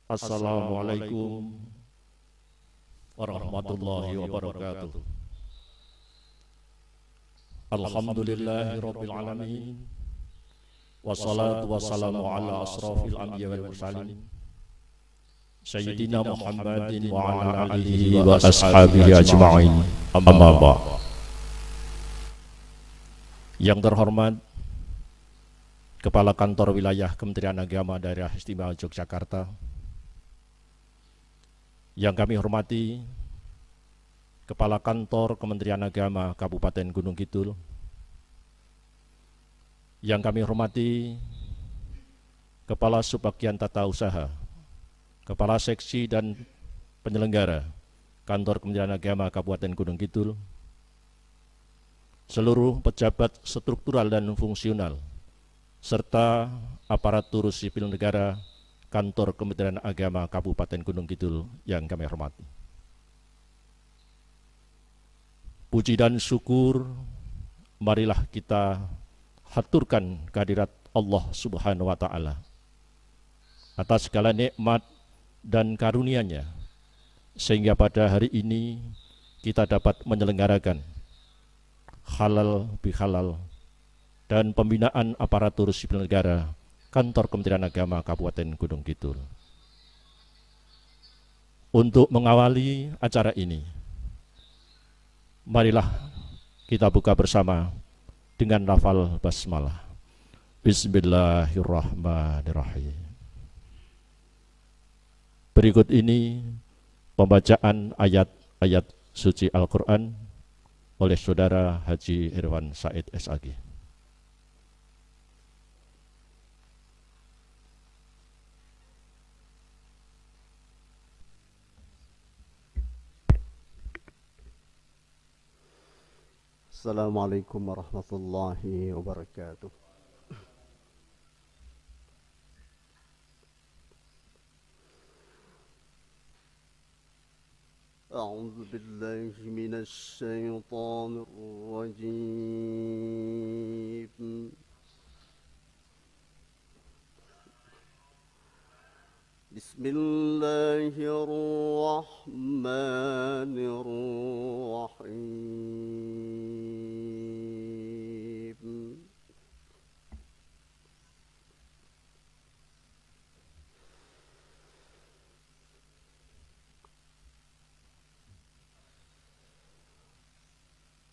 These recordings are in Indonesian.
Assalamualaikum warahmatullahi wabarakatuh. Alhamdulillahirabbil alamin. Wassalatu wassalamu ala asrafil anbiya wal mursalin Sayyidina Muhammadin wa ala alihi wa ashabihi ajma'in. Amma ba'd. Yang terhormat Kepala Kantor Wilayah Kementerian Agama Daerah Istimewa Yogyakarta, yang kami hormati Kepala Kantor Kementerian Agama Kabupaten Gunung Kidul, yang kami hormati Kepala Subbagian Tata Usaha, Kepala Seksi dan Penyelenggara Kantor Kementerian Agama Kabupaten Gunung Kidul, seluruh pejabat struktural dan fungsional, serta aparatur sipil negara Kantor Kementerian Agama Kabupaten Gunung Kidul yang kami hormati. Puji dan syukur marilah kita haturkan kehadirat Allah Subhanahu wa Ta'ala atas segala nikmat dan karunia-Nya, sehingga pada hari ini kita dapat menyelenggarakan halal bihalal dan pembinaan aparatur sipil negara Kantor Kementerian Agama Kabupaten Gunung Kidul. Untuk mengawali acara ini, marilah kita buka bersama dengan lafal basmalah. Bismillahirrahmanirrahim. Berikut ini pembacaan ayat-ayat suci Al-Quran oleh Saudara Haji Irwan Said SAG. Assalamualaikum warahmatullahi wabarakatuh. A'udzu billahi minasy syaithanir rajim. Bismillahirrahmanirrahim.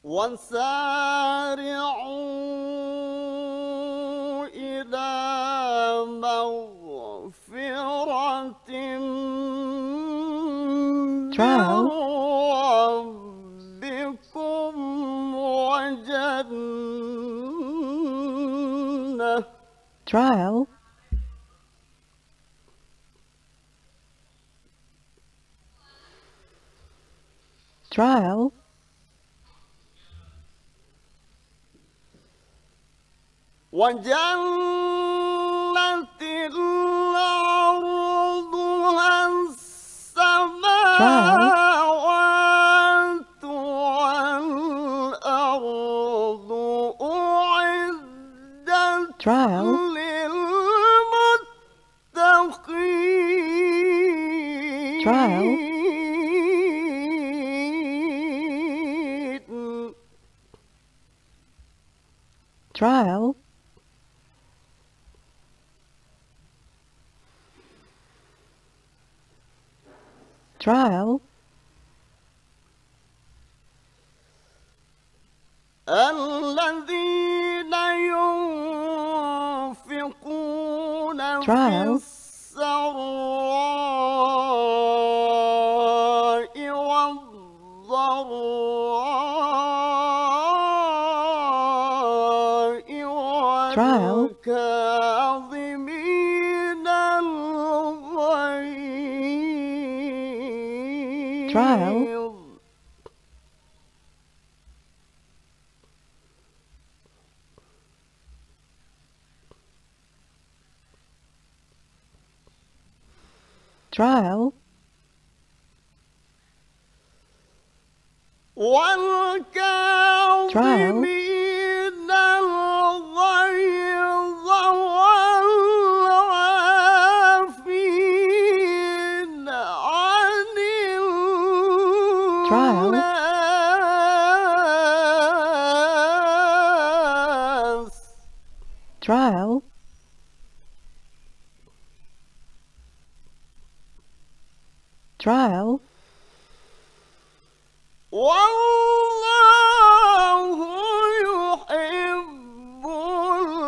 وَسَارِعُوا إِلَى مَغْفِرَةٍ مِّن رَّبِّكُمْ وَجَنَّةٍ Trial. trial, وجنة عرضها السماوات والأرض أعدت trial, للمتقين trial, trial, trial, الذين ينفقون في trial, السراء والضراء trial, والكاظمين trial, الغيظ trial, والكاظمين الغيظ والعافين عن الناس trial, trial, والله يحب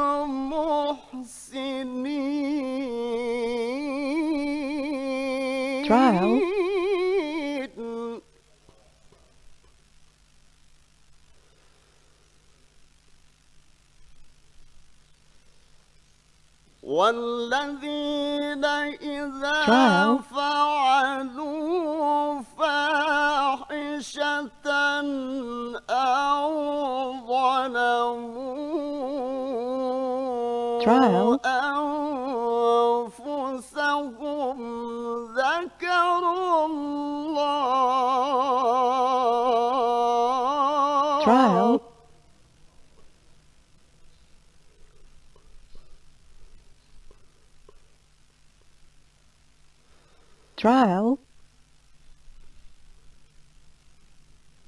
المحسنين والذين إذا trial, فعلوا فاحشة أو trial, ظلموا أنفسهم ذكروا الله trial, trial,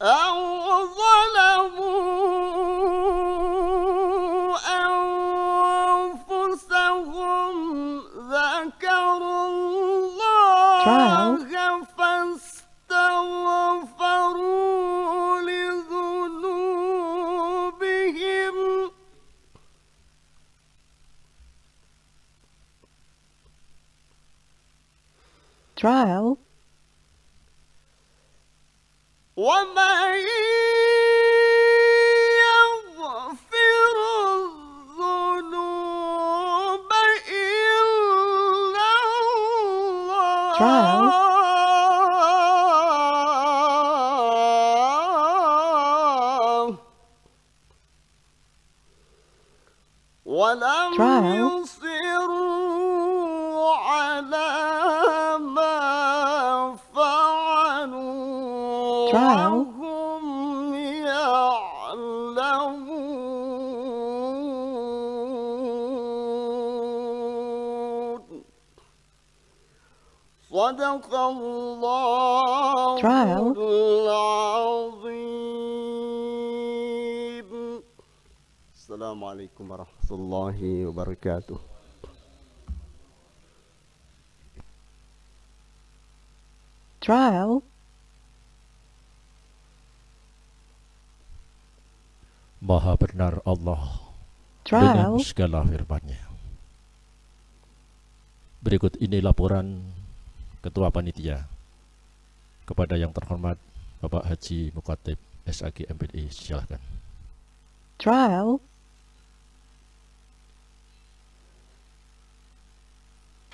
أو ظلموا أنفسهم ذكروا الله فاستغفروا لذنوبهم trial, ومن يغفر الذنوب إلا الله ولم يصروا على ما فعلوا وهم يعلمون صدق الله العظيم. السلام عليكم ورحمة الله وبركاته. trial, Maha benar Allah trial, dengan segala firman-Nya. Berikut ini laporan Ketua Panitia kepada yang terhormat Bapak Haji Mukatib SAG MPDI. Silakan. trial,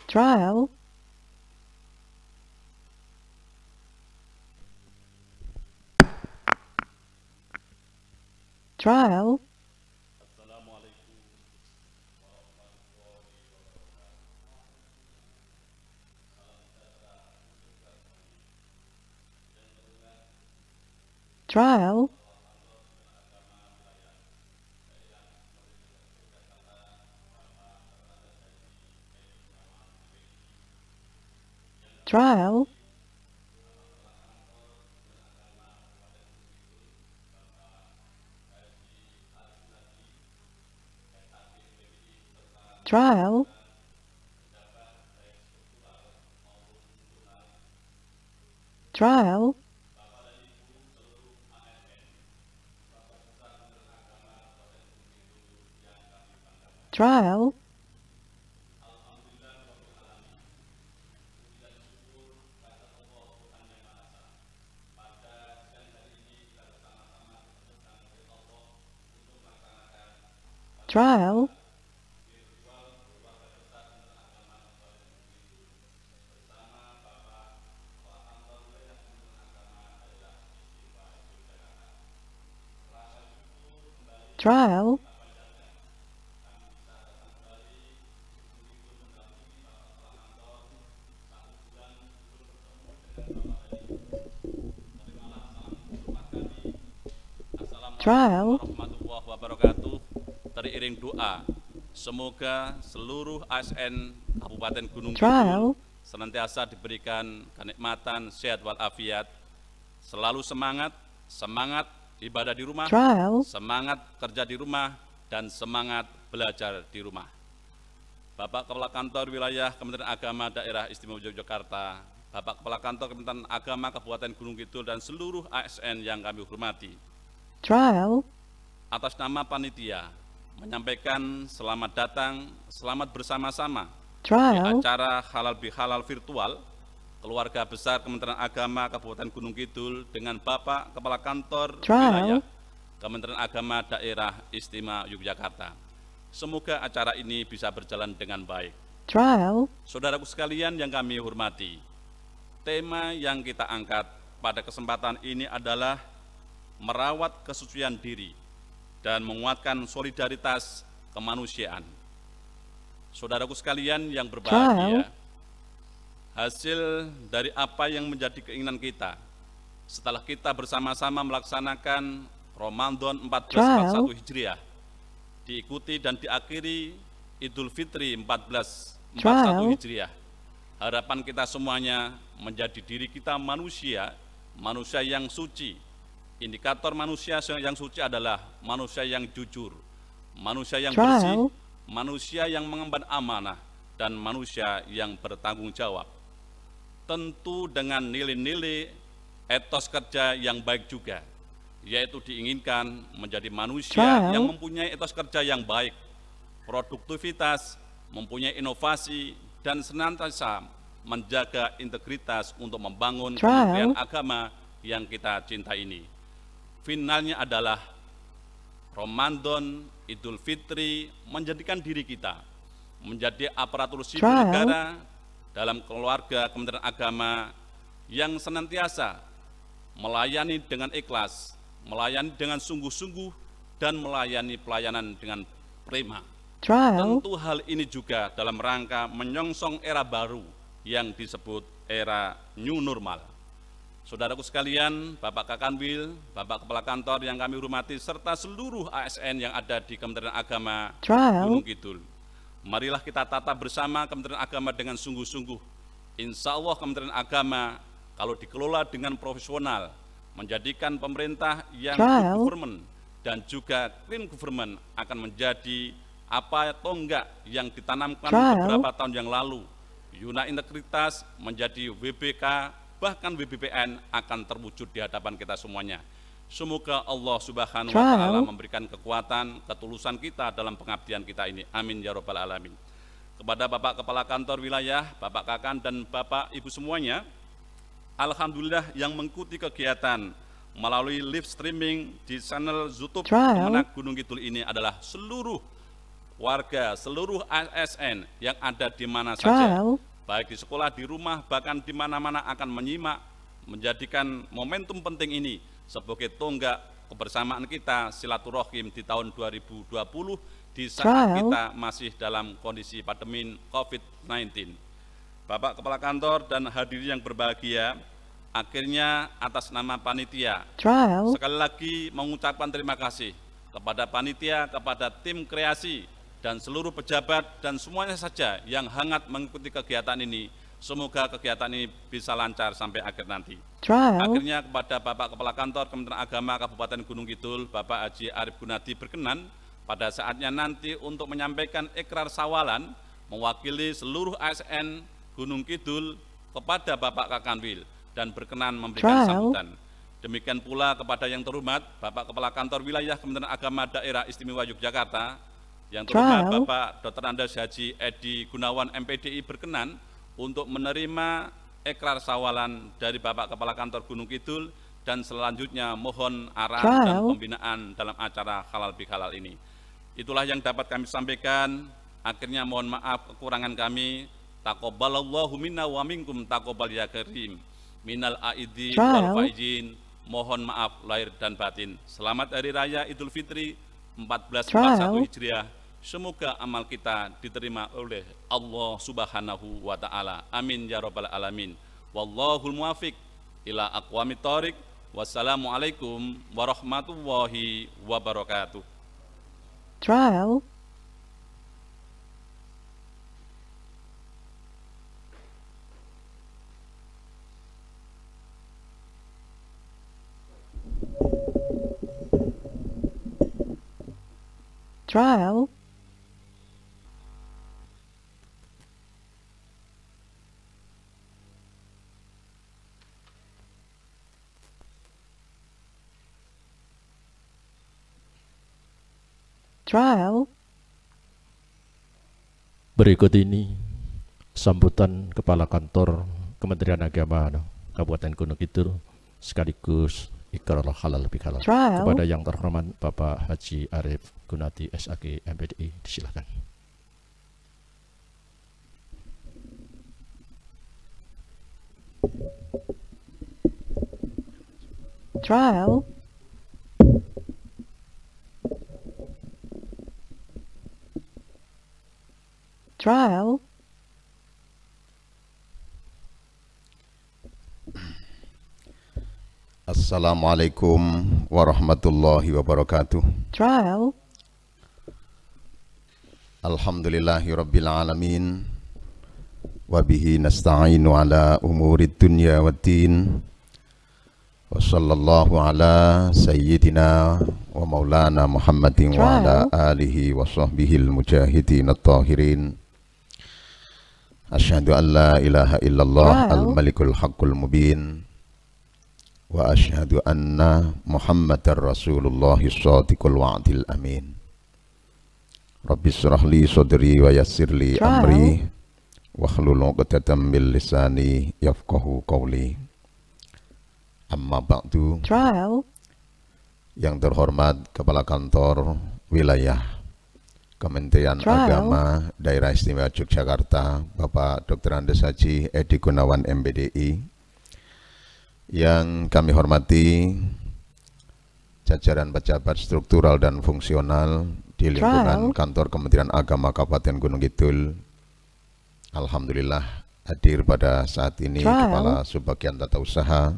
trial, trial, trial, trial, trial, trial, trial, trial, trial, trial, Warahmatullahi wabarakatuh. Teriring doa, semoga seluruh ASN Kabupaten Gunung Trial. Kidul senantiasa diberikan kenikmatan, sehat walafiat, selalu semangat, semangat ibadah di rumah, trial, semangat kerja di rumah, dan semangat belajar di rumah. Bapak Kepala Kantor Wilayah Kementerian Agama Daerah Istimewa Yogyakarta, Bapak Kepala Kantor Kementerian Agama Kabupaten Gunung Kidul, dan seluruh ASN yang kami hormati, trial, atas nama panitia menyampaikan selamat datang, selamat bersama-sama di trial, acara Halal Bihalal virtual Keluarga Besar Kementerian Agama Kabupaten Gunung Kidul dengan Bapak Kepala Kantor Trial. Wilayah Kementerian Agama Daerah Istimewa Yogyakarta. Semoga acara ini bisa berjalan dengan baik. trial, Saudaraku sekalian yang kami hormati, tema yang kita angkat pada kesempatan ini adalah merawat kesucian diri dan menguatkan solidaritas kemanusiaan. Saudaraku sekalian yang berbahagia, hasil dari apa yang menjadi keinginan kita setelah kita bersama-sama melaksanakan Ramadan 1441 Hijriah, diikuti dan diakhiri Idul Fitri 1441 Hijriah. Harapan kita semuanya menjadi diri kita manusia, manusia yang suci. Indikator manusia yang suci adalah manusia yang jujur, manusia yang bersih, manusia yang mengemban amanah, dan manusia yang bertanggung jawab. Tentu dengan nilai-nilai etos kerja yang baik juga, yaitu diinginkan menjadi manusia yang mempunyai etos kerja yang baik, produktivitas, mempunyai inovasi, dan senantiasa menjaga integritas untuk membangun kementerian agama yang kita cintai ini. Finalnya adalah Ramadan, Idul Fitri menjadikan diri kita menjadi aparatur sipil negara dalam keluarga Kementerian Agama yang senantiasa melayani dengan ikhlas, melayani dengan sungguh-sungguh, dan melayani pelayanan dengan prima. Tentu hal ini juga dalam rangka menyongsong era baru yang disebut era new normal. Saudaraku sekalian, Bapak Kakanwil, Bapak Kepala Kantor yang kami hormati, serta seluruh ASN yang ada di Kementerian Agama Gunung Kidul, marilah kita tata bersama Kementerian Agama dengan sungguh-sungguh. Insya Allah Kementerian Agama kalau dikelola dengan profesional, menjadikan pemerintah yang good government dan juga clean government akan menjadi apa tonggak yang ditanamkan beberapa tahun yang lalu. Yuna Integritas menjadi WBK, bahkan WBPN akan terwujud di hadapan kita semuanya. Semoga Allah Subhanahu wa Ta'ala memberikan kekuatan, ketulusan kita dalam pengabdian kita ini. Amin ya Rabbal Alamin. Kepada Bapak Kepala Kantor Wilayah, Bapak Kakan, dan Bapak Ibu semuanya, alhamdulillah yang mengikuti kegiatan melalui live streaming di channel YouTube Kemenak Gunung Kidul ini adalah seluruh warga, seluruh ASN yang ada di mana saja, baik di sekolah, di rumah, bahkan di mana-mana akan menyimak, menjadikan momentum penting ini sebagai tonggak kebersamaan kita silaturahim di tahun 2020 di saat Trial. kita masih dalam kondisi pandemi COVID-19. Bapak Kepala Kantor dan hadirin yang berbahagia, akhirnya atas nama panitia Trial. sekali lagi mengucapkan terima kasih kepada panitia, kepada tim kreasi, dan seluruh pejabat dan semuanya saja yang hangat mengikuti kegiatan ini. Semoga kegiatan ini bisa lancar sampai akhir nanti. Trial. Akhirnya kepada Bapak Kepala Kantor Kementerian Agama Kabupaten Gunung Kidul, Bapak Haji Arif Gunadi berkenan pada saatnya nanti untuk menyampaikan ikrar sawalan mewakili seluruh ASN Gunung Kidul kepada Bapak Kakanwil dan berkenan memberikan Trial. sambutan. Demikian pula kepada yang terhormat Bapak Kepala Kantor Wilayah Kementerian Agama Daerah Istimewa Yogyakarta, yang terhormat Trial. Bapak Dr. Andes Haji Edi Gunawan MPDI berkenan untuk menerima ikrar sawalan dari Bapak Kepala Kantor Gunung Kidul, dan selanjutnya mohon arahan dan Trial. pembinaan dalam acara halal bihalal ini. Itulah yang dapat kami sampaikan. Akhirnya mohon maaf kekurangan kami. Taqabbalallahu minna wa minkum taqabbal ya karim. Minal aidin wal Trial. faizin. Mohon maaf lahir dan batin. Selamat Hari Raya Idul Fitri 1441 Trial. Hijriah. Semoga amal kita diterima oleh Allah Subhanahu wa taala. Amin ya rabbal alamin. Wallahul muwafiq ila aqwamit thoriq. Wassalamualaikum warahmatullahi wabarakatuh. Trial. Trial. Trial. Berikut ini sambutan Kepala Kantor Kementerian Agama Kabupaten Gunung Kidul sekaligus ikrar halal bihalal Trial. kepada yang terhormat Bapak Haji Arif Gunadi SAG MPDI. Disilakan. Trial. Trial. Assalamualaikum warahmatullahi wabarakatuh. Trial. Alhamdulillahi rabbil alamin. Wabihi nasta'inu ala umurid dunya waddin. Wa sallallahu ala sayyidina wa maulana Muhammadin wa ala alihi wa sahbihi al-mujahidin at-tahirin. Asyhadu an la ilaha illallah al-malikul haqqul mubin. Wa asyhadu anna Muhammadar Rasulullah shadiqul wa'dil amin. Rabbi shrah li sadri wa yassir li amri wa hlul 'uqdatam min lisani yafqahu qawli. Amma ba'du. Trial. Yang terhormat Kepala Kantor Wilayah Kementerian Agama Daerah Istimewa Yogyakarta, Bapak Dr. Andes Haji Edi Gunawan MPDI. Yang kami hormati jajaran pejabat struktural dan fungsional di lingkungan Kantor Kementerian Agama Kabupaten Gunung Kidul. Alhamdulillah hadir pada saat ini Kepala Subbagian Tata Usaha,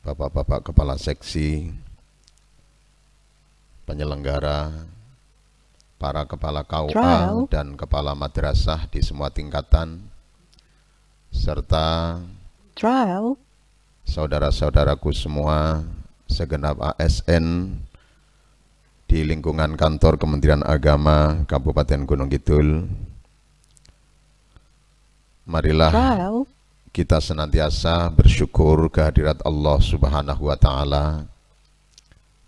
Bapak-bapak Kepala Seksi, penyelenggara, para Kepala KUA dan Kepala Madrasah di semua tingkatan, serta saudara-saudaraku semua segenap ASN di lingkungan Kantor Kementerian Agama Kabupaten Gunung Kidul. Marilah kita senantiasa bersyukur kehadirat Allah Subhanahu wa Ta'ala,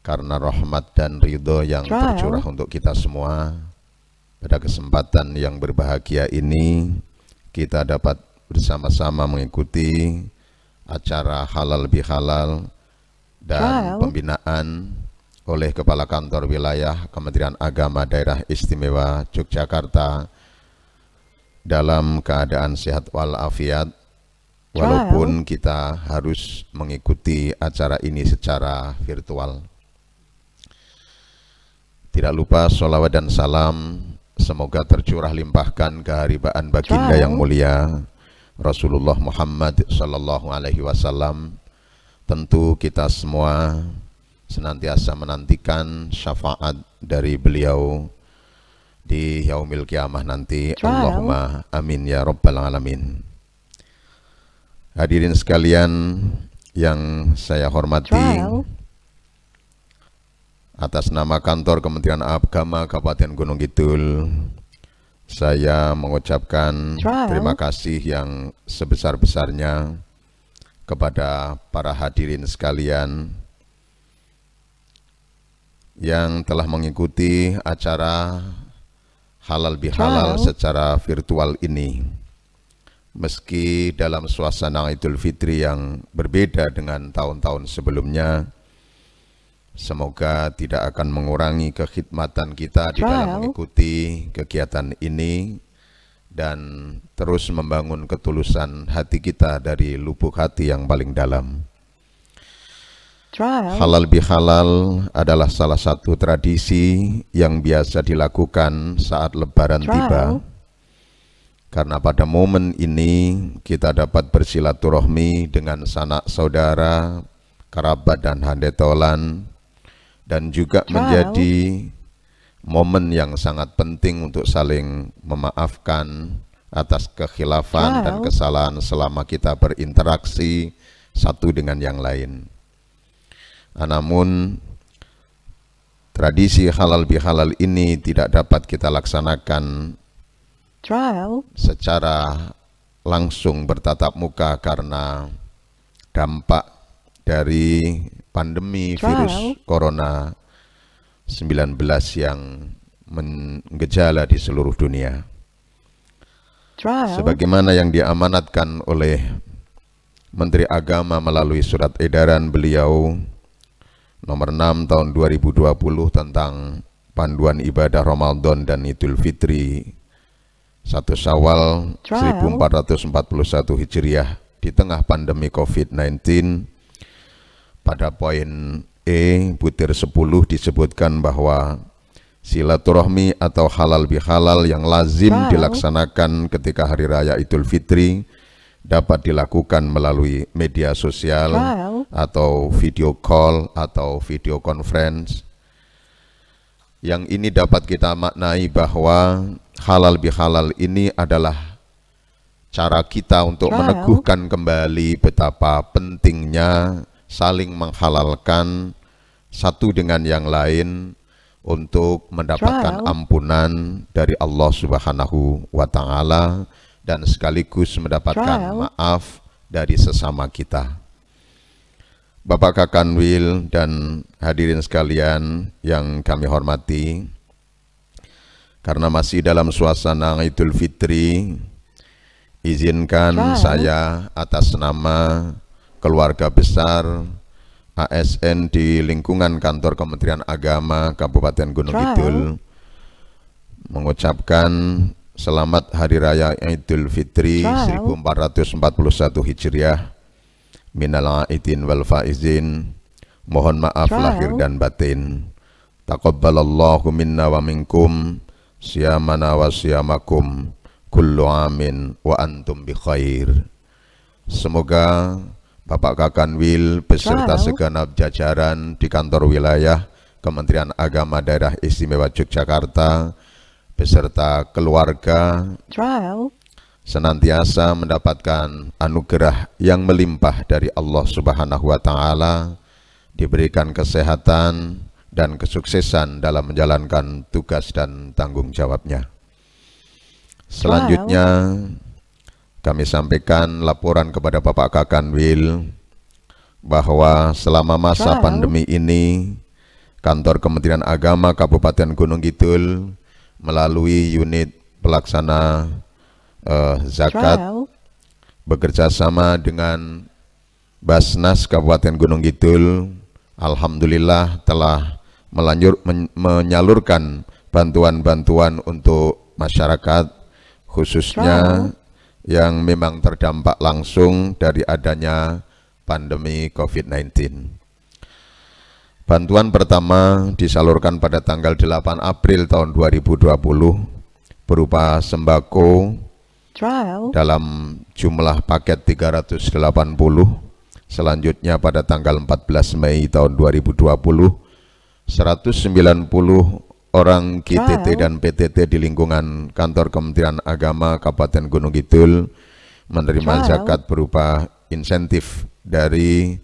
karena rahmat dan ridho yang tercurah untuk kita semua. Pada kesempatan yang berbahagia ini, kita dapat bersama-sama mengikuti acara halal bihalal dan pembinaan oleh Kepala Kantor Wilayah Kementerian Agama Daerah Istimewa Yogyakarta dalam keadaan sehat walafiat, walaupun kita harus mengikuti acara ini secara virtual. Tidak lupa sholawat dan salam semoga tercurah limpahkan keharibaan baginda yang mulia Rasulullah Muhammad sallallahu alaihi wasallam. Tentu kita semua senantiasa menantikan syafaat dari beliau di yaumil kiamah nanti. Allahumma amin ya rabbal alamin. Hadirin sekalian yang saya hormati, atas nama kantor Kementerian Agama Kabupaten Gunung Kidul, saya mengucapkan terima kasih yang sebesar-besarnya kepada para hadirin sekalian yang telah mengikuti acara halal bihalal secara virtual ini. Meski dalam suasana Idul Fitri yang berbeda dengan tahun-tahun sebelumnya, semoga tidak akan mengurangi kekhidmatan kita di dalam mengikuti kegiatan ini dan terus membangun ketulusan hati kita dari lubuk hati yang paling dalam. Halal bihalal adalah salah satu tradisi yang biasa dilakukan saat Lebaran tiba. Karena pada momen ini kita dapat bersilaturahmi dengan sanak saudara, kerabat dan handetolan, dan juga menjadi momen yang sangat penting untuk saling memaafkan atas kekhilafan dan kesalahan selama kita berinteraksi satu dengan yang lain. Namun tradisi halal bihalal ini tidak dapat kita laksanakan secara langsung bertatap muka karena dampak dari pandemi virus corona 19 yang menggejala di seluruh dunia. Sebagaimana yang diamanatkan oleh Menteri Agama melalui surat edaran beliau nomor 6 tahun 2020 tentang panduan ibadah Ramadan dan Idul Fitri 1 Syawal 1441 Hijriah di tengah pandemi COVID-19. Pada poin E butir 10 disebutkan bahwa silaturahmi atau halal bihalal yang lazim dilaksanakan ketika hari raya Idul Fitri dapat dilakukan melalui media sosial atau video call atau video conference. Yang ini dapat kita maknai bahwa halal bihalal ini adalah cara kita untuk meneguhkan kembali betapa pentingnya saling menghalalkan satu dengan yang lain untuk mendapatkan ampunan dari Allah Subhanahu wa Ta'ala dan sekaligus mendapatkan maaf dari sesama kita. Bapak Kakanwil dan hadirin sekalian yang kami hormati, karena masih dalam suasana Idul Fitri, izinkan saya atas nama keluarga besar ASN di lingkungan kantor Kementerian Agama Kabupaten Gunung Kidul mengucapkan selamat Hari Raya Idul Fitri 1441 Hijriah. Minal aidin wal faizin. Mohon maaf lahir dan batin. Taqabbalallahu minna wa minkum siyamana wa siyamakum kullu amin wa antum bi khair. Semoga Bapak Kakanwil beserta segenap jajaran di kantor wilayah Kementerian Agama Daerah Istimewa Yogyakarta beserta keluarga senantiasa mendapatkan anugerah yang melimpah dari Allah Subhanahu wa Ta'ala, diberikan kesehatan dan kesuksesan dalam menjalankan tugas dan tanggung jawabnya. Selanjutnya kami sampaikan laporan kepada Bapak Kakanwil bahwa selama masa pandemi ini kantor Kementerian Agama Kabupaten Gunung Kidul melalui unit pelaksana zakat bekerja sama dengan Basnas Kabupaten Gunung Kidul, alhamdulillah telah menyalurkan bantuan-bantuan untuk masyarakat, khususnya yang memang terdampak langsung dari adanya pandemi COVID-19. Bantuan pertama disalurkan pada tanggal 8 April tahun 2020 berupa sembako dalam jumlah paket 380. Selanjutnya pada tanggal 14 Mei tahun 2020, 190 orang KTT dan PTT di lingkungan Kantor Kementerian Agama Kabupaten Gunung Kidul menerima zakat berupa insentif dari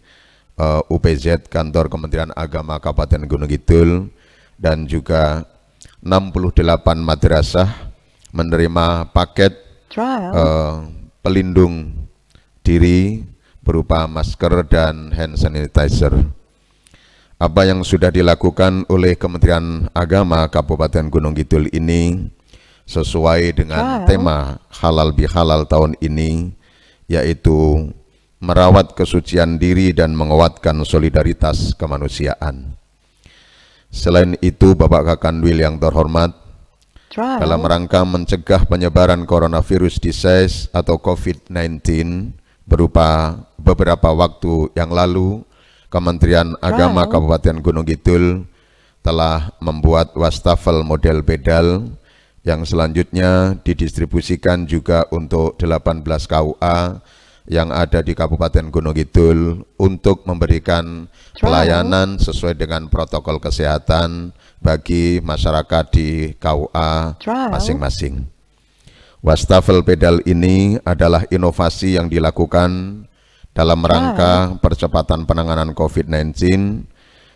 UPZ Kantor Kementerian Agama Kabupaten Gunung Kidul, dan juga 68 madrasah menerima paket pelindung diri berupa masker dan hand sanitizer. Apa yang sudah dilakukan oleh Kementerian Agama Kabupaten Gunung Kidul ini sesuai dengan tema halal bihalal tahun ini, yaitu merawat kesucian diri dan menguatkan solidaritas kemanusiaan. Selain itu, Bapak Kakanwil yang terhormat, dalam rangka mencegah penyebaran coronavirus disease atau COVID-19, berupa beberapa waktu yang lalu, Kementerian Agama Kabupaten Gunung Kidul telah membuat wastafel model pedal yang selanjutnya didistribusikan juga untuk 18 KUA yang ada di Kabupaten Gunung Kidul untuk memberikan pelayanan sesuai dengan protokol kesehatan bagi masyarakat di KUA masing-masing. Wastafel pedal ini adalah inovasi yang dilakukan dalam rangka percepatan penanganan COVID-19.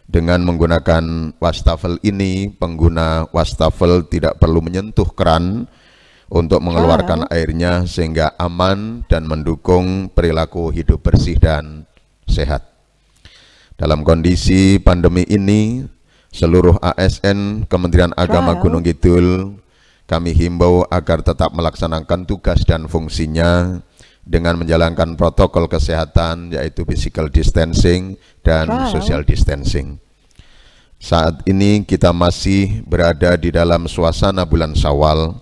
Dengan menggunakan wastafel ini, pengguna wastafel tidak perlu menyentuh keran untuk mengeluarkan airnya, sehingga aman dan mendukung perilaku hidup bersih dan sehat. Dalam kondisi pandemi ini, seluruh ASN Kementerian Agama Gunung Kidul kami himbau agar tetap melaksanakan tugas dan fungsinya dengan menjalankan protokol kesehatan, yaitu physical distancing dan social distancing. Saat ini kita masih berada di dalam suasana bulan Syawal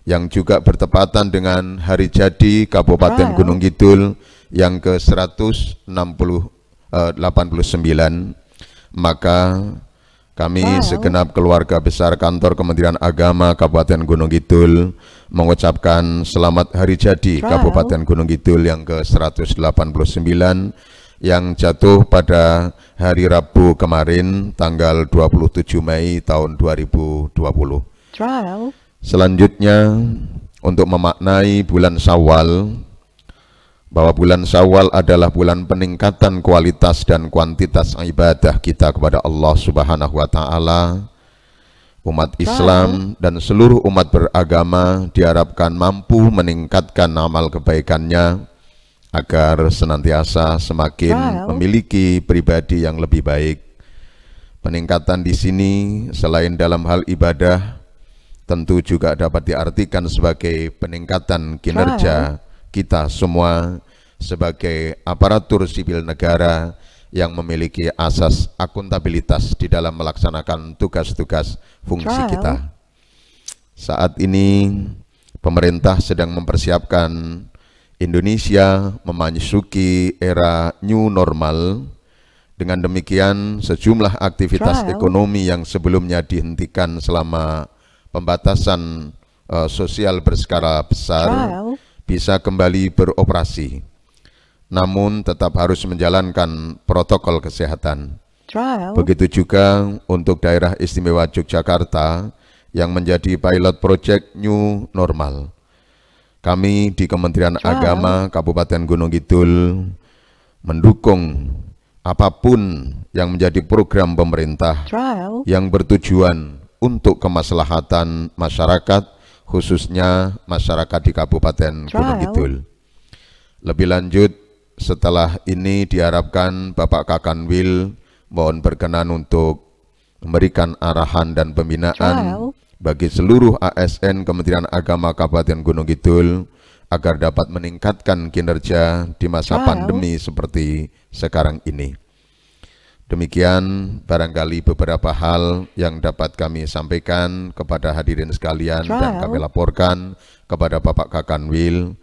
yang juga bertepatan dengan hari jadi Kabupaten Gunung Kidul yang ke-189, maka kami segenap keluarga besar Kantor Kementerian Agama Kabupaten Gunung Kidul mengucapkan selamat hari jadi Kabupaten Gunung Kidul yang ke-189 yang jatuh pada hari Rabu kemarin tanggal 27 Mei tahun 2020. Selanjutnya, untuk memaknai bulan Syawal, bahwa bulan Syawal adalah bulan peningkatan kualitas dan kuantitas ibadah kita kepada Allah Subhanahu wa Ta'ala, umat Islam dan seluruh umat beragama diharapkan mampu meningkatkan amal kebaikannya agar senantiasa semakin memiliki pribadi yang lebih baik. Peningkatan di sini selain dalam hal ibadah, tentu juga dapat diartikan sebagai peningkatan kinerja kita semua sebagai aparatur sipil negara yang memiliki asas akuntabilitas di dalam melaksanakan tugas-tugas fungsi kita. Saat ini pemerintah sedang mempersiapkan Indonesia memasuki era new normal. Dengan demikian, sejumlah aktivitas ekonomi yang sebelumnya dihentikan selama pembatasan sosial berskala besar bisa kembali beroperasi, namun tetap harus menjalankan protokol kesehatan. Begitu juga untuk daerah istimewa Yogyakarta yang menjadi pilot project new normal. Kami di Kementerian Agama Kabupaten Gunung Kidul mendukung apapun yang menjadi program pemerintah yang bertujuan untuk kemaslahatan masyarakat, khususnya masyarakat di Kabupaten Gunung Kidul. Lebih lanjut, setelah ini diharapkan Bapak Kakanwil mohon berkenan untuk memberikan arahan dan pembinaan bagi seluruh ASN Kementerian Agama Kabupaten Gunung Kidul agar dapat meningkatkan kinerja di masa pandemi seperti sekarang ini. Demikian barangkali beberapa hal yang dapat kami sampaikan kepada hadirin sekalian dan kami laporkan kepada Bapak Kakanwil.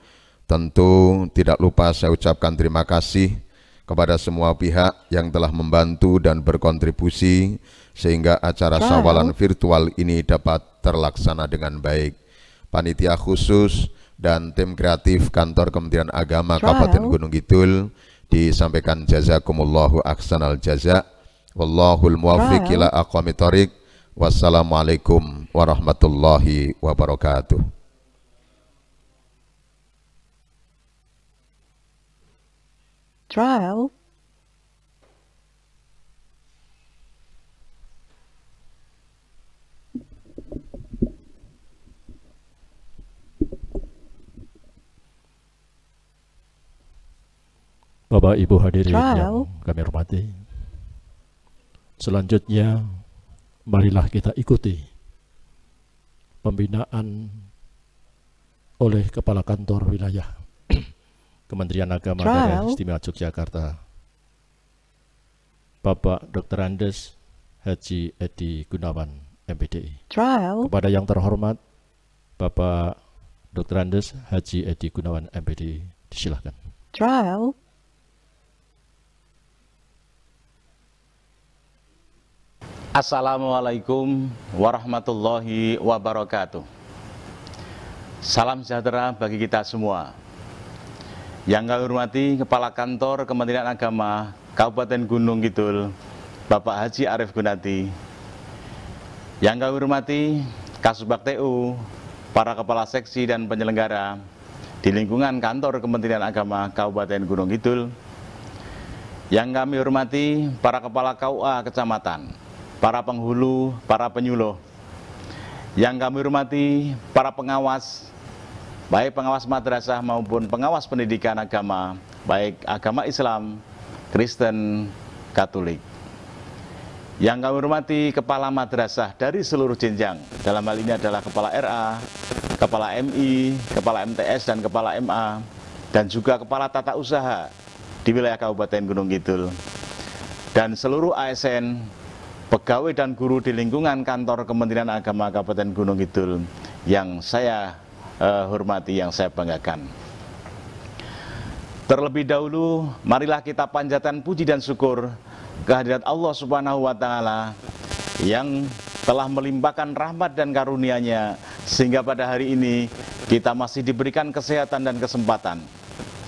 Tentu tidak lupa saya ucapkan terima kasih kepada semua pihak yang telah membantu dan berkontribusi sehingga acara Syawalan virtual ini dapat terlaksana dengan baik. Panitia khusus dan tim kreatif Kantor Kementerian Agama Kabupaten Gunung Kidul disampaikan jazakumullahu ahsanal jaza. Wallahul muwaffiq ila aqwamit thoriq. Wassalamualaikum warahmatullahi wabarakatuh. Trial. Bapak Ibu hadirin Trial. yang kami hormati, selanjutnya marilah kita ikuti pembinaan oleh Kepala Kantor Wilayah Kementerian Agama Daerah Istimewa Yogyakarta, Bapak Dr. Andes Haji Edi Gunawan, MPDI. Kepada yang terhormat Bapak Dr. Andes Haji Edi Gunawan, MPDI, disilahkan. Assalamualaikum warahmatullahi wabarakatuh. Salam sejahtera bagi kita semua. Yang kami hormati Kepala Kantor Kementerian Agama Kabupaten Gunung Kidul, Bapak Haji Arif Gunati. Yang kami hormati Kasubag TU, para Kepala Seksi dan penyelenggara di lingkungan Kantor Kementerian Agama Kabupaten Gunung Kidul. Yang kami hormati para Kepala KUA Kecamatan, para penghulu, para penyuluh. Yang kami hormati para pengawas, baik pengawas madrasah maupun pengawas pendidikan agama, baik agama Islam, Kristen, Katolik. Yang kami hormati kepala madrasah dari seluruh jenjang, dalam hal ini adalah kepala RA, kepala MI, kepala MTS, dan kepala MA, dan juga kepala tata usaha di wilayah Kabupaten Gunung Kidul. Dan seluruh ASN, pegawai dan guru di lingkungan Kantor Kementerian Agama Kabupaten Gunung Kidul yang saya hormati, yang saya banggakan. Terlebih dahulu, marilah kita panjatkan puji dan syukur kehadirat Allah Subhanahu wa Ta'ala yang telah melimpahkan rahmat dan karunia-Nya sehingga pada hari ini kita masih diberikan kesehatan dan kesempatan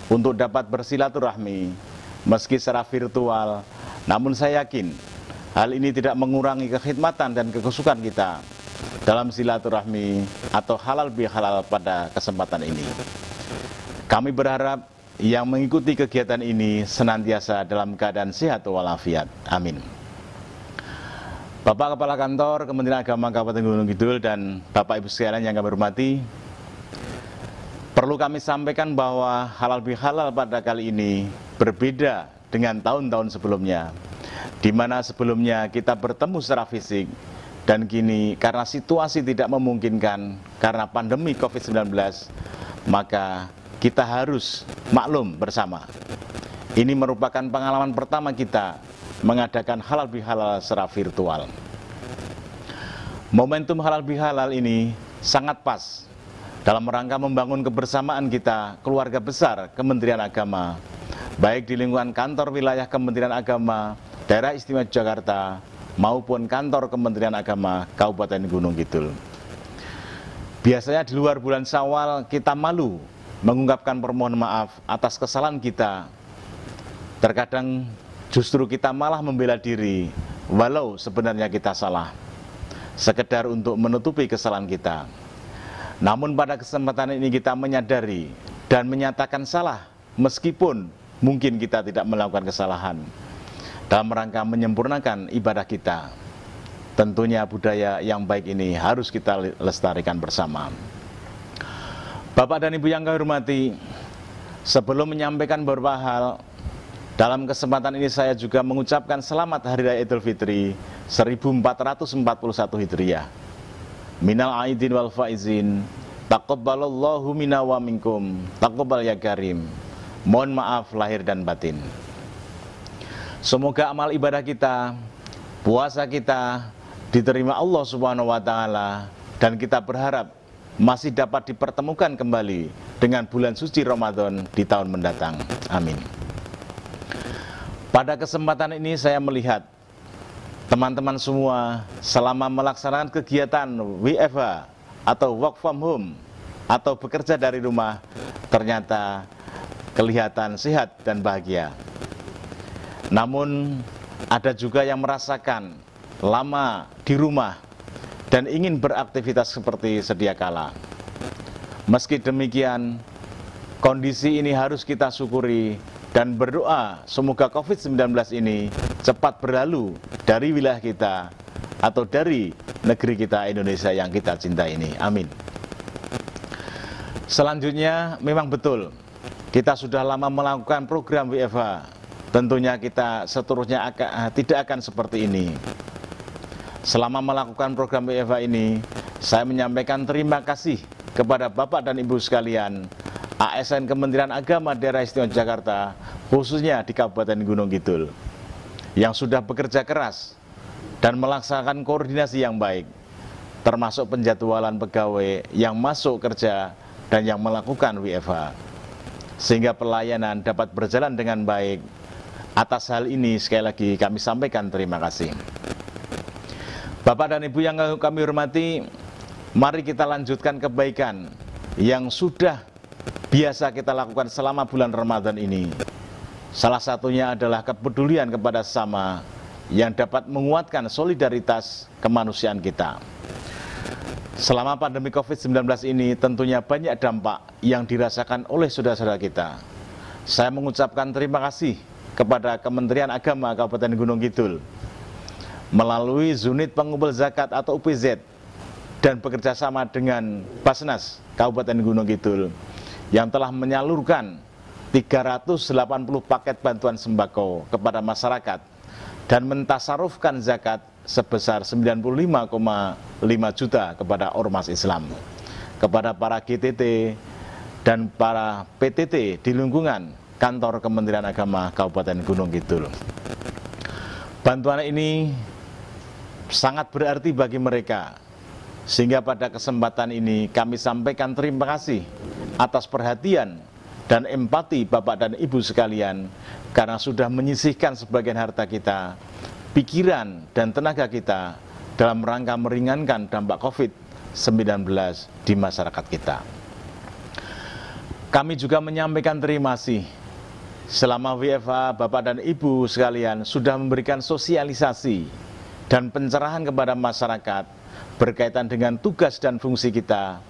untuk dapat bersilaturahmi meski secara virtual. Namun saya yakin hal ini tidak mengurangi kekhidmatan dan kekesukaan kita dalam silaturahmi atau halal bihalal pada kesempatan ini. Kami berharap yang mengikuti kegiatan ini senantiasa dalam keadaan sehat walafiat. Amin. Bapak Kepala Kantor Kementerian Agama Kabupaten Gunung Kidul dan Bapak Ibu sekalian yang kami hormati, perlu kami sampaikan bahwa halal bihalal pada kali ini berbeda dengan tahun-tahun sebelumnya, di mana sebelumnya kita bertemu secara fisik, dan kini karena situasi tidak memungkinkan karena pandemi COVID-19, maka kita harus maklum bersama. Ini merupakan pengalaman pertama kita mengadakan halal bihalal secara virtual. Momentum halal bihalal ini sangat pas dalam rangka membangun kebersamaan kita, keluarga besar Kementerian Agama, baik di lingkungan kantor wilayah Kementerian Agama Daerah Istimewa Yogyakarta maupun kantor Kementerian Agama Kabupaten Gunung Kidul. Biasanya di luar bulan Syawal kita malu mengungkapkan permohonan maaf atas kesalahan kita. Terkadang justru kita malah membela diri walau sebenarnya kita salah, sekedar untuk menutupi kesalahan kita. Namun pada kesempatan ini kita menyadari dan menyatakan salah meskipun mungkin kita tidak melakukan kesalahan, dalam rangka menyempurnakan ibadah kita. Tentunya budaya yang baik ini harus kita lestarikan bersama. Bapak dan Ibu yang kami hormati, sebelum menyampaikan beberapa hal, dalam kesempatan ini saya juga mengucapkan selamat Hari Raya Idul Fitri 1441 Hijriah. Minal aidin wal faizin, taqabbalallahu minna wa minkum, taqabbal ya karim. Mohon maaf lahir dan batin. Semoga amal ibadah kita, puasa kita diterima Allah Subhanahu wa Ta'ala, dan kita berharap masih dapat dipertemukan kembali dengan bulan suci Ramadan di tahun mendatang. Amin. Pada kesempatan ini saya melihat teman-teman semua selama melaksanakan kegiatan WFH atau work from home atau bekerja dari rumah ternyata kelihatan sehat dan bahagia. Namun ada juga yang merasakan lama di rumah dan ingin beraktivitas seperti sedia kala. Meski demikian, kondisi ini harus kita syukuri dan berdoa semoga COVID-19 ini cepat berlalu dari wilayah kita atau dari negeri kita Indonesia yang kita cintai ini. Amin. Selanjutnya, memang betul kita sudah lama melakukan program WFH. Tentunya kita seterusnya tidak akan seperti ini. Selama melakukan program WFH ini, saya menyampaikan terima kasih kepada Bapak dan Ibu sekalian, ASN Kementerian Agama Daerah Istimewa Jakarta, khususnya di Kabupaten Gunung Kidul, yang sudah bekerja keras dan melaksanakan koordinasi yang baik, termasuk penjadwalan pegawai yang masuk kerja dan yang melakukan WFH, sehingga pelayanan dapat berjalan dengan baik. Atas hal ini sekali lagi kami sampaikan terima kasih. Bapak dan Ibu yang kami hormati, mari kita lanjutkan kebaikan yang sudah biasa kita lakukan selama bulan Ramadan ini. Salah satunya adalah kepedulian kepada sesama yang dapat menguatkan solidaritas kemanusiaan kita. Selama pandemi COVID-19 ini tentunya banyak dampak yang dirasakan oleh saudara-saudara kita. Saya mengucapkan terima kasih kepada Kementerian Agama Kabupaten Gunung Kidul melalui Unit Pengumpul Zakat atau UPZ dan bekerjasama dengan Basnas Kabupaten Gunung Kidul yang telah menyalurkan 380 paket bantuan sembako kepada masyarakat dan mentasarufkan zakat sebesar 95,5 juta kepada ormas Islam, kepada para GTT dan para PTT di lingkungan kantor Kementerian Agama Kabupaten Gunung Kidul. Bantuan ini sangat berarti bagi mereka, sehingga pada kesempatan ini kami sampaikan terima kasih atas perhatian dan empati Bapak dan Ibu sekalian karena sudah menyisihkan sebagian harta kita, pikiran dan tenaga kita dalam rangka meringankan dampak COVID-19 di masyarakat kita. Kami juga menyampaikan terima kasih selama WFH Bapak dan Ibu sekalian sudah memberikan sosialisasi dan pencerahan kepada masyarakat berkaitan dengan tugas dan fungsi kita.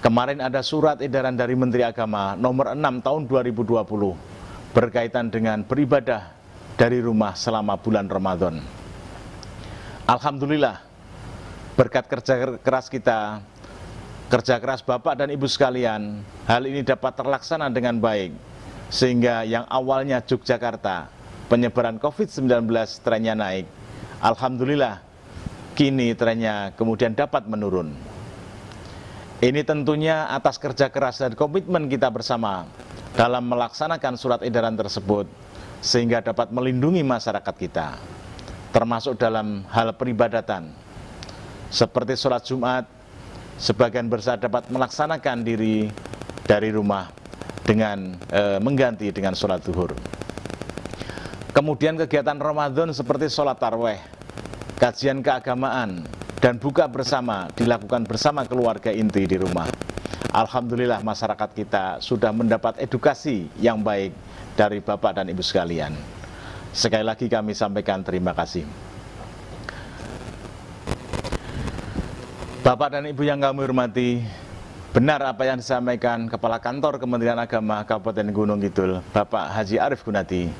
Kemarin ada surat edaran dari Menteri Agama nomor 6 tahun 2020 berkaitan dengan beribadah dari rumah selama bulan Ramadan. Alhamdulillah, berkat kerja keras kita, kerja keras Bapak dan Ibu sekalian, hal ini dapat terlaksana dengan baik, sehingga yang awalnya Yogyakarta penyebaran COVID-19 trennya naik, alhamdulillah kini trennya kemudian dapat menurun. Ini tentunya atas kerja keras dan komitmen kita bersama dalam melaksanakan surat edaran tersebut, sehingga dapat melindungi masyarakat kita, termasuk dalam hal peribadatan. Seperti sholat Jumat, sebagian besar dapat melaksanakan diri dari rumah dengan mengganti dengan sholat zuhur. Kemudian kegiatan Ramadan seperti sholat tarawih, kajian keagamaan, dan buka bersama dilakukan bersama keluarga inti di rumah. Alhamdulillah masyarakat kita sudah mendapat edukasi yang baik dari Bapak dan Ibu sekalian. Sekali lagi kami sampaikan terima kasih. Bapak dan Ibu yang kami hormati, benar apa yang disampaikan Kepala Kantor Kementerian Agama Kabupaten Gunung Kidul, Bapak Haji Arif Gunadi,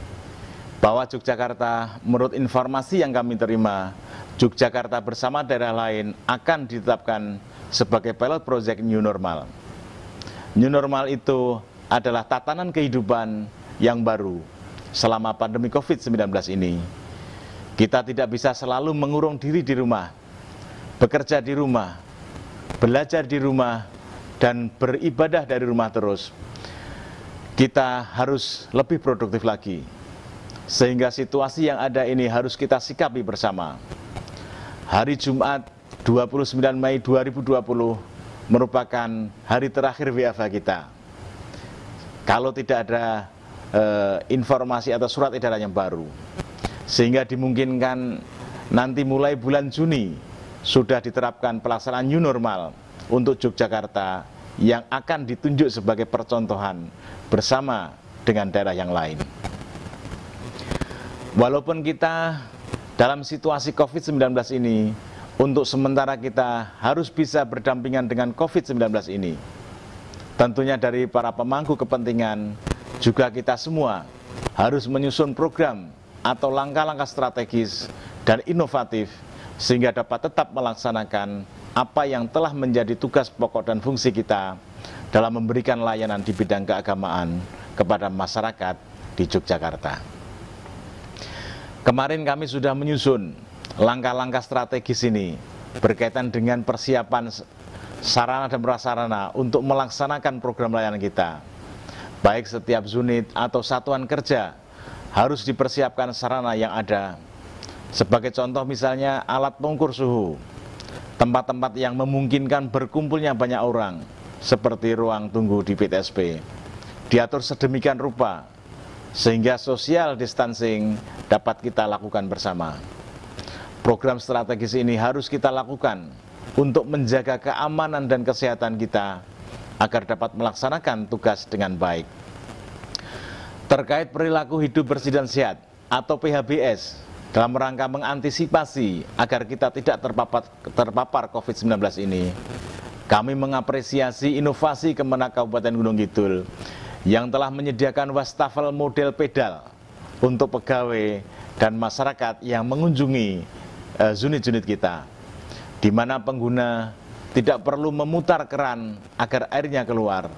bahwa Yogyakarta, menurut informasi yang kami terima, Yogyakarta bersama daerah lain akan ditetapkan sebagai pilot project New Normal. New Normal itu adalah tatanan kehidupan yang baru selama pandemi COVID-19 ini. Kita tidak bisa selalu mengurung diri di rumah, bekerja di rumah, belajar di rumah, dan beribadah dari rumah terus. Kita harus lebih produktif lagi, sehingga situasi yang ada ini harus kita sikapi bersama. Hari Jumat 29 Mei 2020 merupakan hari terakhir WFH kita. Kalau tidak ada informasi atau surat edaran yang baru, sehingga dimungkinkan nanti mulai bulan Juni sudah diterapkan pelaksanaan new normal untuk Yogyakarta yang akan ditunjuk sebagai percontohan bersama dengan daerah yang lain. Walaupun kita dalam situasi COVID-19 ini, untuk sementara kita harus bisa berdampingan dengan COVID-19 ini. Tentunya dari para pemangku kepentingan, juga kita semua harus menyusun program atau langkah-langkah strategis dan inovatif sehingga dapat tetap melaksanakan apa yang telah menjadi tugas pokok dan fungsi kita dalam memberikan layanan di bidang keagamaan kepada masyarakat di Yogyakarta. Kemarin kami sudah menyusun langkah-langkah strategis ini berkaitan dengan persiapan sarana dan prasarana untuk melaksanakan program layanan kita. Baik setiap unit atau satuan kerja harus dipersiapkan sarana yang ada. Sebagai contoh misalnya alat pengukur suhu, tempat-tempat yang memungkinkan berkumpulnya banyak orang, seperti ruang tunggu di PTSP, diatur sedemikian rupa sehingga social distancing dapat kita lakukan bersama. Program strategis ini harus kita lakukan untuk menjaga keamanan dan kesehatan kita agar dapat melaksanakan tugas dengan baik. Terkait perilaku hidup bersih dan sehat atau PHBS dalam rangka mengantisipasi agar kita tidak terpapar COVID-19 ini, kami mengapresiasi inovasi Kemenak Kabupaten Gunung Kidul yang telah menyediakan wastafel model pedal untuk pegawai dan masyarakat yang mengunjungi unit-unit kita, di mana pengguna tidak perlu memutar keran agar airnya keluar.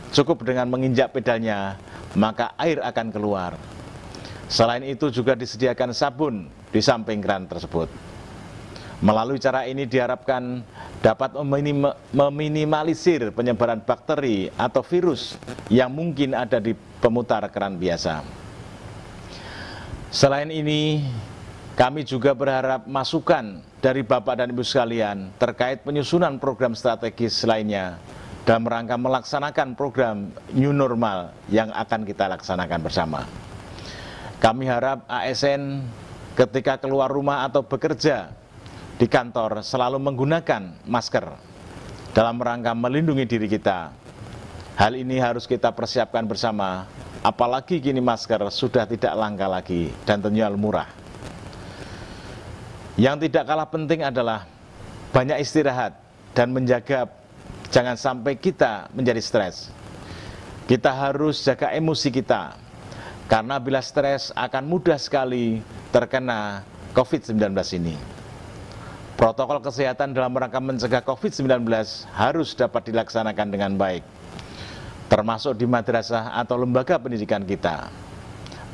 Cukup dengan menginjak pedalnya, maka air akan keluar. Selain itu juga disediakan sabun di samping keran tersebut. Melalui cara ini diharapkan dapat meminimalisir penyebaran bakteri atau virus yang mungkin ada di pemutar keran biasa. Selain ini, kami juga berharap masukan dari Bapak dan Ibu sekalian terkait penyusunan program strategis lainnya dalam rangka melaksanakan program new normal yang akan kita laksanakan bersama. Kami harap ASN ketika keluar rumah atau bekerja di kantor selalu menggunakan masker dalam rangka melindungi diri kita. Hal ini harus kita persiapkan bersama, apalagi kini masker sudah tidak langka lagi dan terjual murah. Yang tidak kalah penting adalah banyak istirahat dan menjaga jangan sampai kita menjadi stres. Kita harus jaga emosi kita, karena bila stres akan mudah sekali terkena COVID-19 ini. Protokol kesehatan dalam rangka mencegah COVID-19 harus dapat dilaksanakan dengan baik, termasuk di madrasah atau lembaga pendidikan kita.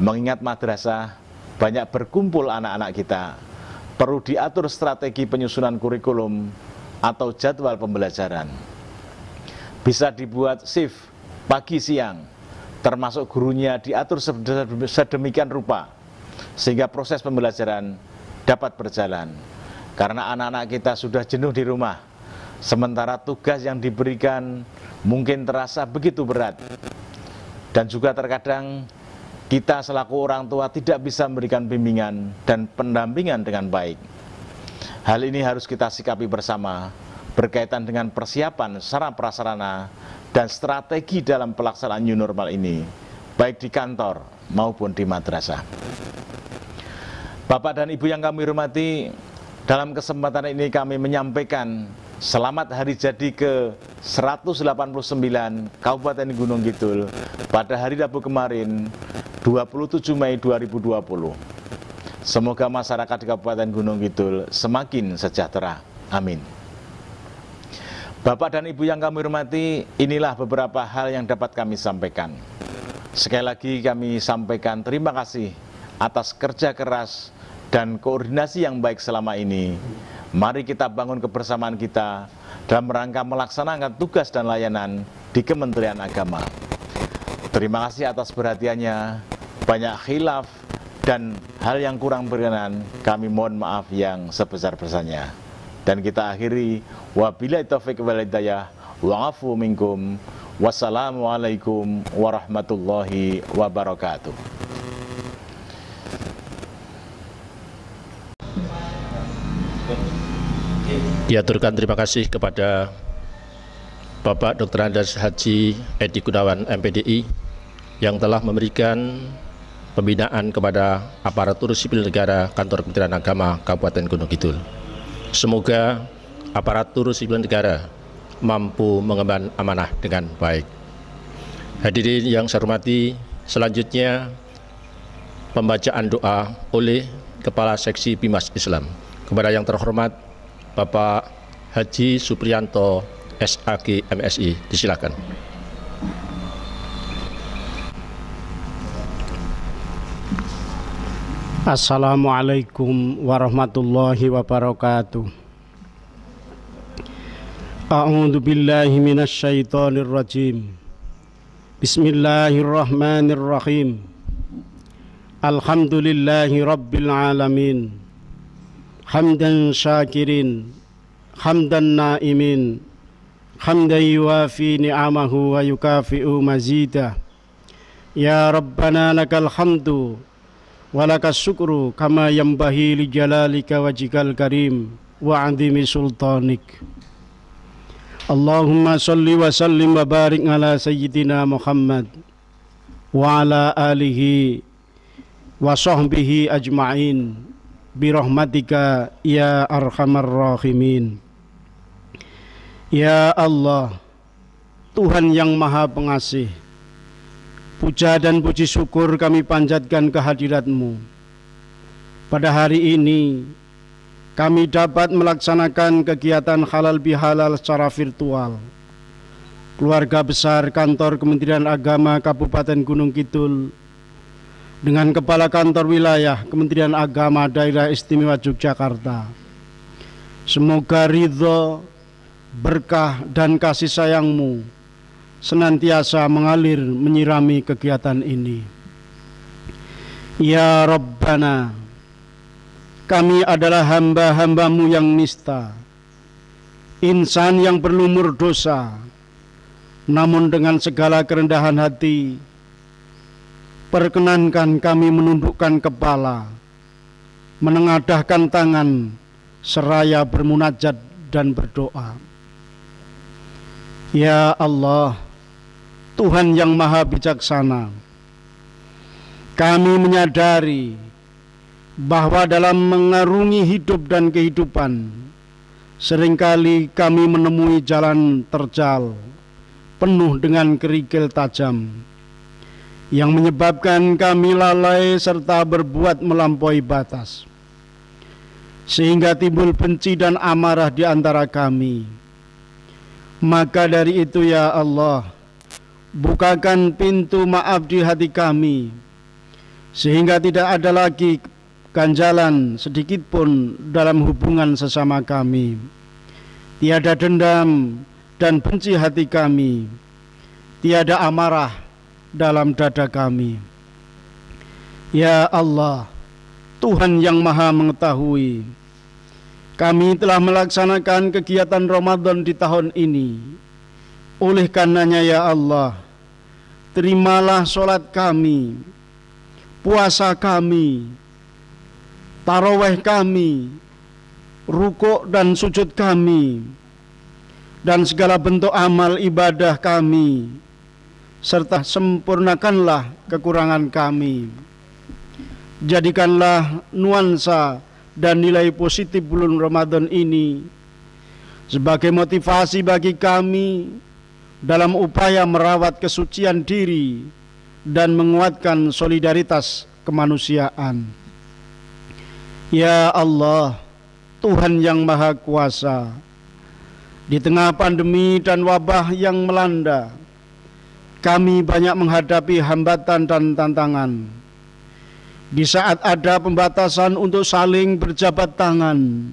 Mengingat madrasah banyak berkumpul anak-anak kita, perlu diatur strategi penyusunan kurikulum atau jadwal pembelajaran. Bisa dibuat shift pagi siang, termasuk gurunya diatur sedemikian rupa sehingga proses pembelajaran dapat berjalan. Karena anak-anak kita sudah jenuh di rumah, sementara tugas yang diberikan mungkin terasa begitu berat. Dan juga terkadang kita selaku orang tua tidak bisa memberikan bimbingan dan pendampingan dengan baik. Hal ini harus kita sikapi bersama berkaitan dengan persiapan sarana prasarana dan strategi dalam pelaksanaan new normal ini, baik di kantor maupun di madrasah. Bapak dan Ibu yang kami hormati, dalam kesempatan ini kami menyampaikan selamat hari jadi ke-189 Kabupaten Gunung Kidul pada hari Rabu kemarin, 27 Mei 2020. Semoga masyarakat di Kabupaten Gunung Kidul semakin sejahtera. Amin. Bapak dan Ibu yang kami hormati, inilah beberapa hal yang dapat kami sampaikan. Sekali lagi kami sampaikan terima kasih atas kerja keras dan koordinasi yang baik selama ini. Mari kita bangun kebersamaan kita dalam rangka melaksanakan tugas dan layanan di Kementerian Agama. Terima kasih atas perhatiannya. Banyak khilaf dan hal yang kurang berkenan, kami mohon maaf yang sebesar-besarnya. Dan kita akhiri, wabillahi taufiq wal hidayah, wa'afu minkum, wassalamualaikum warahmatullahi wabarakatuh. Diaturkan terima kasih kepada Bapak Dr. Andes Haji Edi Gunawan MPDI yang telah memberikan pembinaan kepada aparatur sipil negara Kantor Kementerian Agama Kabupaten Gunung Kidul. Semoga aparatur sipil negara mampu mengemban amanah dengan baik. Hadirin yang saya hormati, selanjutnya pembacaan doa oleh Kepala Seksi Bimas Islam. Kepada yang terhormat Bapak Haji Supriyanto SAG MSI, disilakan. Assalamualaikum warahmatullahi wabarakatuh. A'udzu billahi minasy syaithanir rajim. Bismillahirrahmanirrahim. Alhamdulillahi rabbil alamin. Hamdan syakirin, hamdan naimin, hamdan yuwafi ni'amahu wa yukafi'u mazidah. Ya Rabbana lakal hamdu walakas syukru kama yambahi li jalalika wajhikal karim wa 'azimi sultanik. Allahumma salli wa sallim wa barik ala sayyidina Muhammad wa ala alihi wa sahbihi ajma'in birahmatika ya arhamar rahimin. Ya Allah, Tuhan yang Maha Pengasih, puja dan puji syukur kami panjatkan kehadirat-Mu. Pada hari ini kami dapat melaksanakan kegiatan halal bihalal secara virtual. Keluarga besar Kantor Kementerian Agama Kabupaten Gunung Kidul dengan Kepala Kantor Wilayah Kementerian Agama Daerah Istimewa Yogyakarta. Semoga ridho, berkah dan kasih sayang-Mu senantiasa mengalir menyirami kegiatan ini. Ya Rabbana, kami adalah hamba-hamba-Mu yang nista, insan yang berlumur dosa, namun dengan segala kerendahan hati perkenankan kami menundukkan kepala, menengadahkan tangan, seraya bermunajat dan berdoa. Ya Allah, Tuhan yang Maha Bijaksana, kami menyadari bahwa dalam mengarungi hidup dan kehidupan, seringkali kami menemui jalan terjal, penuh dengan kerikil tajam, yang menyebabkan kami lalai serta berbuat melampaui batas, sehingga timbul benci dan amarah di antara kami. Maka dari itu ya Allah, bukakan pintu maaf di hati kami, sehingga tidak ada lagi ganjalan sedikit pun dalam hubungan sesama kami. Tiada dendam dan benci hati kami, tiada amarah dalam dada kami. Ya Allah, Tuhan yang Maha Mengetahui, kami telah melaksanakan kegiatan Ramadan di tahun ini. Oleh karenanya ya Allah, terimalah sholat kami, puasa kami, tarawih kami, rukuk dan sujud kami, dan segala bentuk amal ibadah kami, serta sempurnakanlah kekurangan kami. Jadikanlah nuansa dan nilai positif bulan Ramadan ini sebagai motivasi bagi kami dalam upaya merawat kesucian diri dan menguatkan solidaritas kemanusiaan. Ya Allah, Tuhan yang Maha Kuasa, di tengah pandemi dan wabah yang melanda, kami banyak menghadapi hambatan dan tantangan. Di saat ada pembatasan untuk saling berjabat tangan,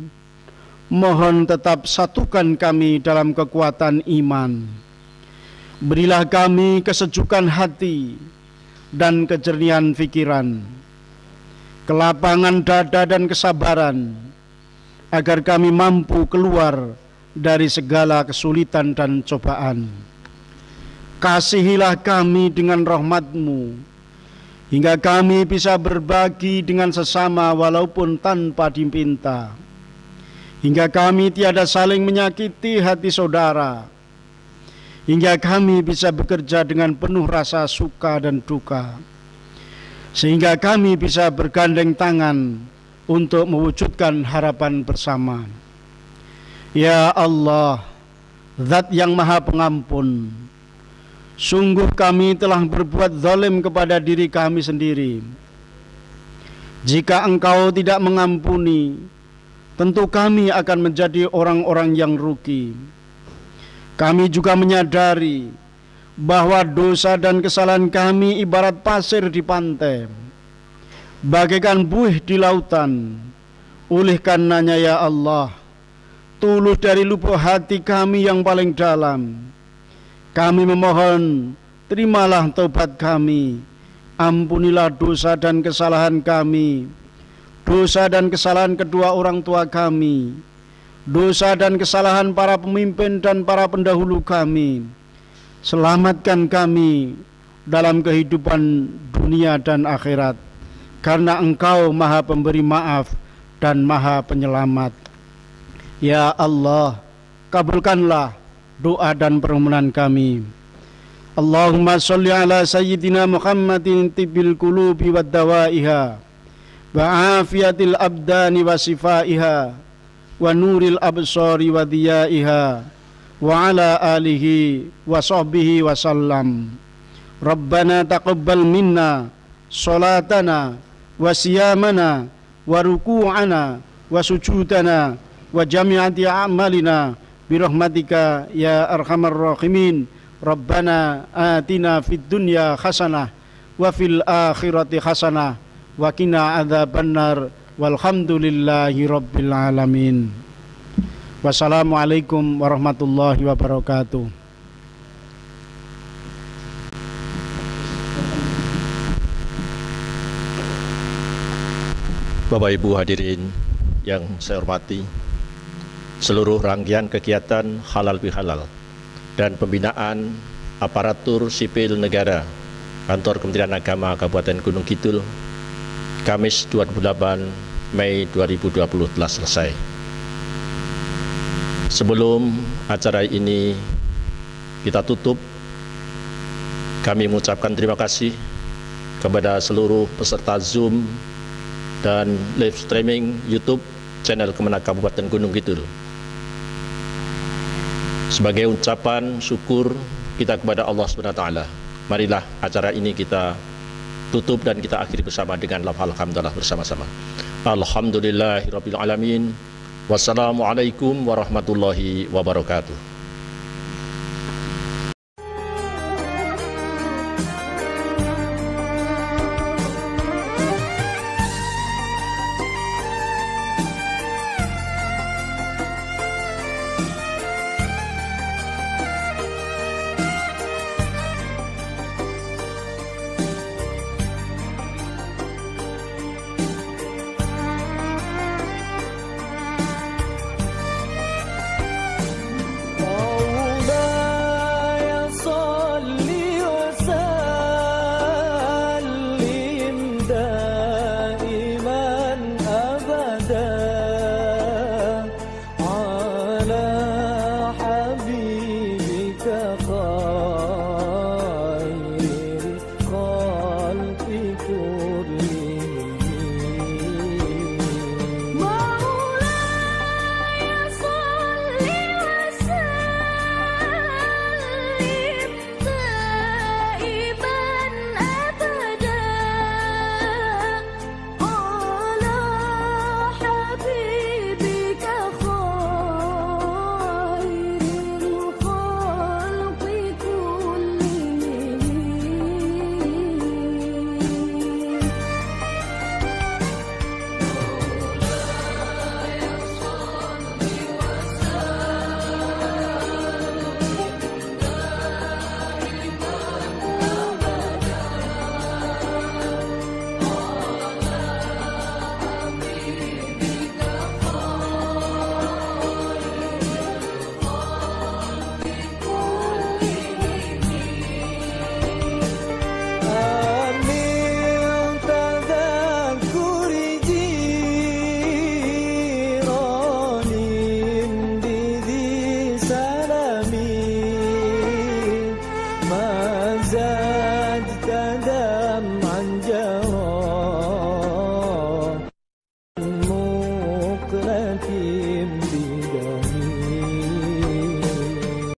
mohon tetap satukan kami dalam kekuatan iman. Berilah kami kesejukan hati dan kejernihan pikiran, kelapangan dada dan kesabaran, agar kami mampu keluar dari segala kesulitan dan cobaan. Kasihilah kami dengan rahmat-Mu, hingga kami bisa berbagi dengan sesama walaupun tanpa diminta, hingga kami tiada saling menyakiti hati saudara, hingga kami bisa bekerja dengan penuh rasa suka dan duka, sehingga kami bisa bergandeng tangan untuk mewujudkan harapan bersama. Ya Allah, Zat yang Maha Pengampun, sungguh kami telah berbuat zalim kepada diri kami sendiri. Jika Engkau tidak mengampuni, tentu kami akan menjadi orang-orang yang rugi. Kami juga menyadari bahwa dosa dan kesalahan kami ibarat pasir di pantai, bagaikan buih di lautan. Oleh karenanya ya Allah, tulus dari lubuk hati kami yang paling dalam, kami memohon, terimalah taubat kami, ampunilah dosa dan kesalahan kami, dosa dan kesalahan kedua orang tua kami, dosa dan kesalahan para pemimpin dan para pendahulu kami. Selamatkan kami dalam kehidupan dunia dan akhirat, karena Engkau Maha Pemberi maaf dan Maha Penyelamat. Ya Allah, kabulkanlah doa dan permohonan kami. Allahumma sholli ala sayyidina Muhammadin tibbil qulubi wad dawaiha wa afiyatil abdani wa sifaiha wa nuril absari wa diyaiha wa ala alihi wa sahbihi wa sallam. Rabbana taqabbal minna salatana wa siyamana wa ruku'ana wa sujudana wa jami'ati a'malina birahmatika ya arhamar rahimin. Rabbana atina fid dunya hasanah wa fil akhirati hasanah wa qina adzabannar walhamdulillahi rabbil alamin. Wassalamualaikum warahmatullahi wabarakatuh. Bapak Ibu hadirin yang saya hormati, seluruh rangkaian kegiatan halal bihalal dan pembinaan aparatur sipil negara Kantor Kementerian Agama Kabupaten Gunung Kidul Kamis 28 Mei 2020 telah selesai. Sebelum acara ini kita tutup, kami mengucapkan terima kasih kepada seluruh peserta Zoom dan live streaming YouTube channel Kemenag Kabupaten Gunung Kidul. Sebagai ucapan syukur kita kepada Allah SWT, marilah acara ini kita tutup dan kita akhiri bersama dengan lafaz alhamdulillah bersama-sama. Alhamdulillahirabbil alamin. Wassalamualaikum warahmatullahi wabarakatuh. hakim bimbing